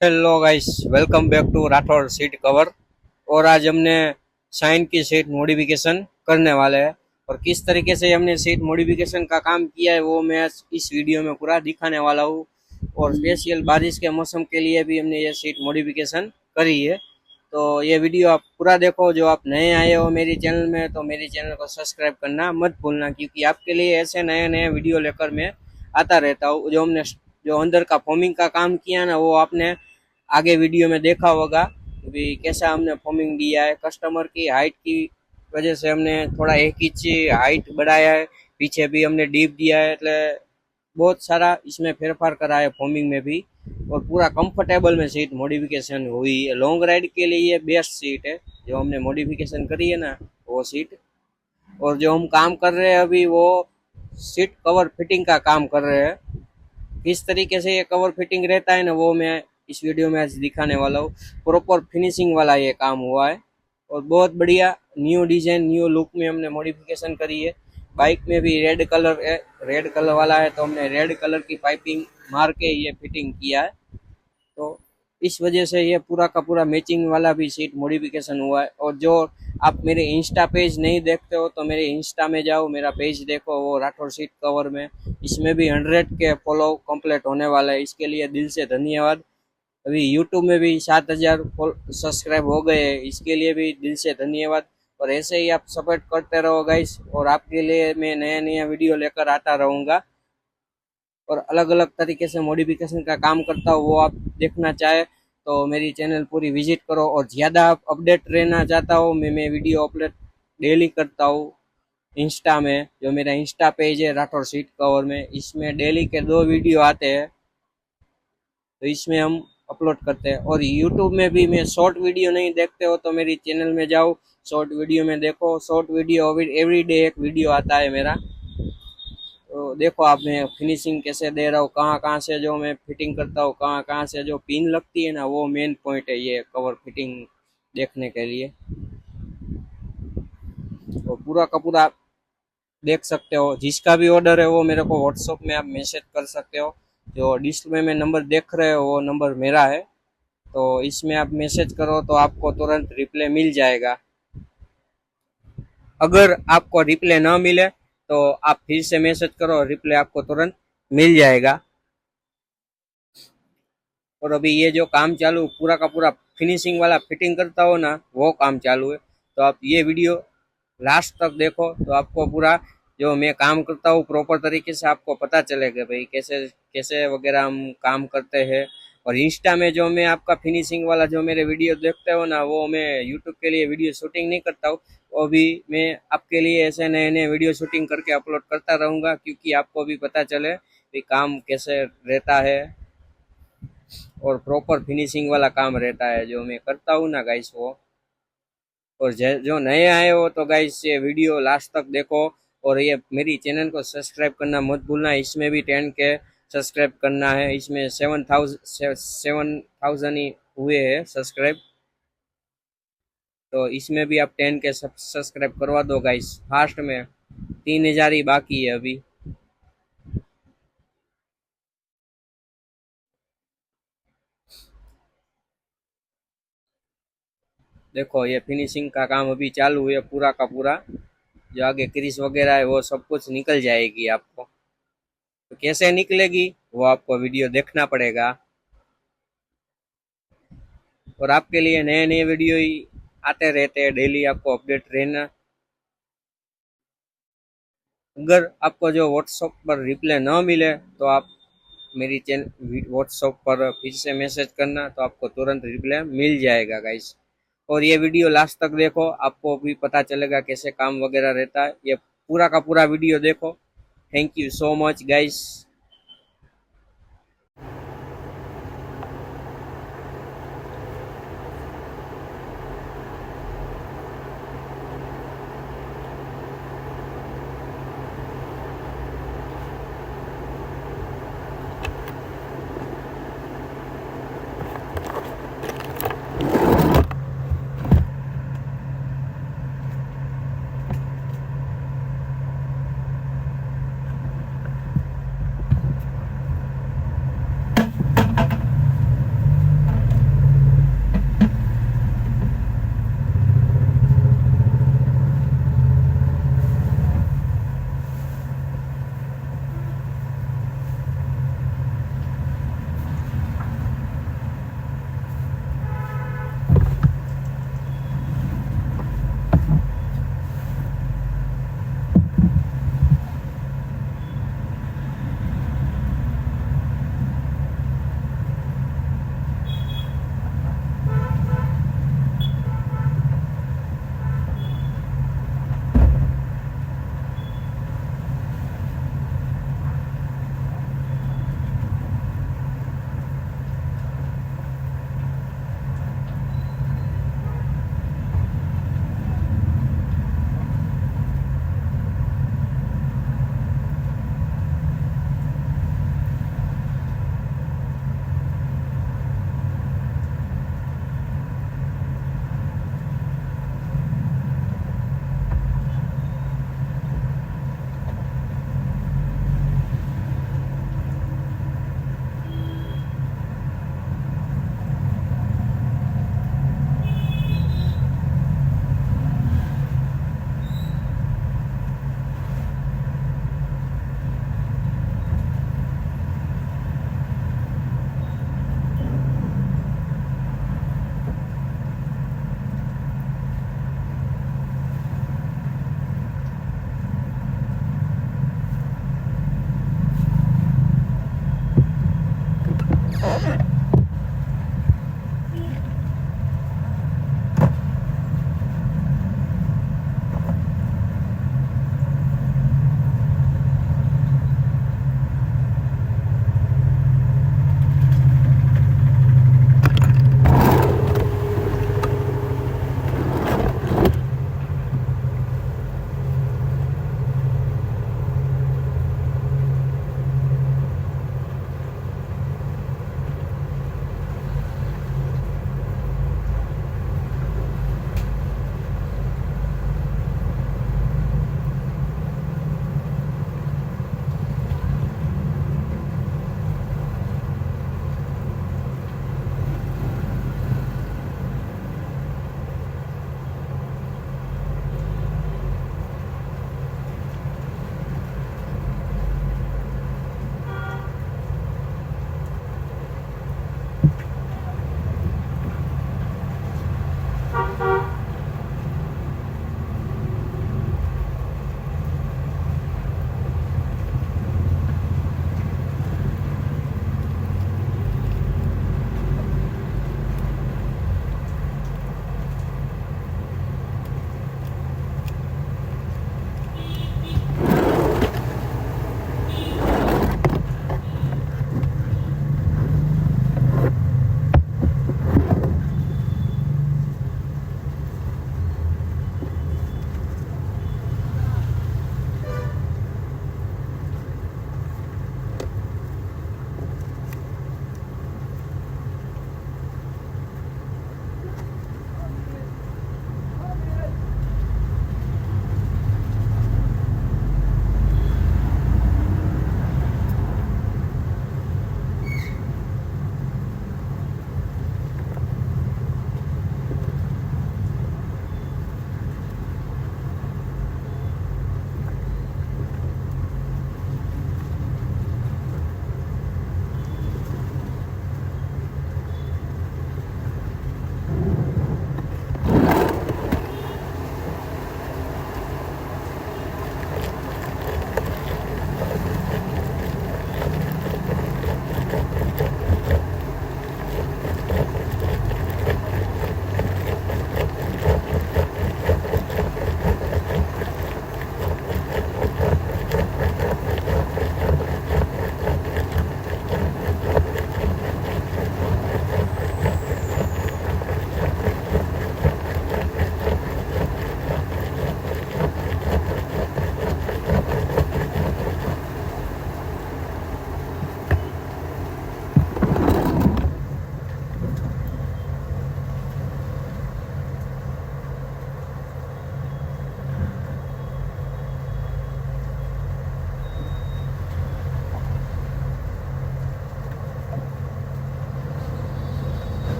Hello guys, welcome back to Rathore seat cover. और आज हमने शाइन की सीट मॉडिफिकेशन करने वाले हैं। और किस तरीके से हमने सीट मॉडिफिकेशन का काम किया है वो मैं आज इस वीडियो में पूरा दिखाने वाला हूँ। और स्पेशल बारिश के मौसम के लिए भी हमने ये सीट मॉडिफिकेशन करी है। तो ये वीडियो आप पूरा देखो। जो आप नए आए हो मेरी चैनल में तो मेरी चैनल को सब्सक्राइब करना मत भूलना, क्योंकि आपके लिए ऐसे नए नए वीडियो लेकर मैं आता रहता हूँ। जो अंदर का फॉर्मिंग का काम किया ना, वो आपने आगे वीडियो में देखा होगा कि कैसा हमने फॉर्मिंग दिया है। कस्टमर की हाइट की वजह से हमने थोड़ा 1 इंच हाइट बढ़ाया है। पीछे भी हमने डीप दिया है, એટલે बहुत सारा इसमें फेरफार करा है फॉर्मिंग में भी। और पूरा कंफर्टेबल में सीट मॉडिफिकेशन हुई है। लॉन्ग राइड के लिए ये बेस्ट सीट है जो हमने मॉडिफिकेशन करी है ना, वो सीट। और जो हम काम कर रहे हैं अभी, वो सीट कवर फिटिंग का काम कर रहे हैं। किस तरीके से ये कवर फिटिंग रहता है ना, वो मैं इस वीडियो में आज दिखाने वाला हूँ। प्रॉपर फिनिशिंग वाला ये काम हुआ है और बहुत बढ़िया न्यू डिजाइन न्यू लुक में हमने मॉडिफिकेशन करी है। बाइक में भी रेड कलर है, रेड कलर वाला है तो हमने रेड कलर की पाइपिंग मार के ये फिटिंग किया है। तो इस वजह से ये पूरा का पूरा मैचिंग वाला भी सीट मॉडिफिकेशन हुआ है। और जो आप मेरे इंस्टा पेज नहीं देखते हो तो मेरे इंस्टा में जाओ, मेरा पेज देखो, वो राठौर सीट कवर में। इसमें भी 100 के फॉलो कंप्लीट होने वाला है, इसके लिए दिल से धन्यवाद। अभी यूट्यूब में भी 7,000 सब्सक्राइब हो गए हैं, इसके लिए भी दिल से धन्यवाद। और ऐसे ही आप सपोर्ट करते रहो गाइस, और आपके लिए मैं नया नया वीडियो लेकर आता रहूँगा। और अलग अलग तरीके से मॉडिफिकेशन का काम करता हूँ, वो आप देखना चाहे तो मेरी चैनल पूरी विजिट करो। और ज़्यादा आप अपडेट रहना चाहता हो, मैं वीडियो अपलोड डेली करता हूँ इंस्टा में। जो मेरा इंस्टा पेज है राठौर सीट कवर में, इसमें डेली के 2 वीडियो आते हैं, तो इसमें हम अपलोड करते हैं। और यूट्यूब में भी मैं शॉर्ट वीडियो नहीं देखते हो तो मेरी चैनल में जाओ, शॉर्ट वीडियो में देखो। शॉर्ट वीडियो एवरी डे एक वीडियो आता है मेरा। तो देखो आप, मैं फिनिशिंग कैसे दे रहा हूँ, कहाँ कहाँ से जो मैं फिटिंग करता हूँ, कहाँ कहाँ से जो पिन लगती है ना, वो मेन पॉइंट है ये कवर फिटिंग देखने के लिए। तो पूरा का पूरा देख सकते हो। जिसका भी ऑर्डर है वो मेरे को व्हाट्सएप में आप मैसेज कर सकते हो। जो डिस्प्ले में नंबर देख रहे हो वो नंबर मेरा है, तो इसमें आप मैसेज करो तो आपको तुरंत रिप्लाई मिल जाएगा। अगर आपको रिप्लाई ना मिले तो आप फिर से मैसेज करो, रिप्लाई आपको तुरंत मिल जाएगा। और अभी ये जो काम चालू पूरा का पूरा फिनिशिंग वाला फिटिंग करता हो ना, वो काम चालू है। तो आप ये वीडियो लास्ट तक देखो तो आपको पूरा जो मैं काम करता हूँ प्रॉपर तरीके से आपको पता चलेगा भाई कैसे कैसे वगैरह हम काम करते हैं। और इंस्टा में जो मैं आपका फिनिशिंग वाला जो मेरे वीडियो देखते हो ना, वो मैं यूट्यूब के लिए वीडियो शूटिंग नहीं करता हूँ। वो भी मैं आपके लिए ऐसे नए नए वीडियो शूटिंग करके अपलोड करता रहूँगा, क्योंकि आपको भी पता चले कि काम कैसे रहता है। और प्रॉपर फिनिशिंग वाला काम रहता है जो मैं करता हूँ ना गाइस, वो। और जो नए आए हो तो गाइस ये वीडियो लास्ट तक देखो। और ये मेरी चैनल को सब्सक्राइब करना मत भूलना। इसमें भी 10K सब्सक्राइब करना है। इसमें 7,000 ही हुए हैं सब्सक्राइब, तो इसमें भी आप 10K सब्सक्राइब करवा दो गाइस फास्ट में। 3,000 ही बाकी है अभी। देखो ये फिनिशिंग का काम अभी चालू है पूरा का पूरा। जो आगे क्रीज वगैरह है वो सब कुछ निकल जाएगी आपको। तो कैसे निकलेगी वो आपको वीडियो देखना पड़ेगा। और आपके लिए नए नए वीडियो ही आते रहते हैं डेली, आपको अपडेट रहना। अगर आपको जो व्हाट्सएप पर रिप्लाई ना मिले तो आप मेरी चैनल व्हाट्सएप पर फिर से मैसेज करना, तो आपको तुरंत रिप्लाई मिल जाएगा गाइस। और ये वीडियो लास्ट तक देखो, आपको भी पता चलेगा कैसे काम वगैरह रहता है। ये पूरा का पूरा वीडियो देखो। Thank you so much guys.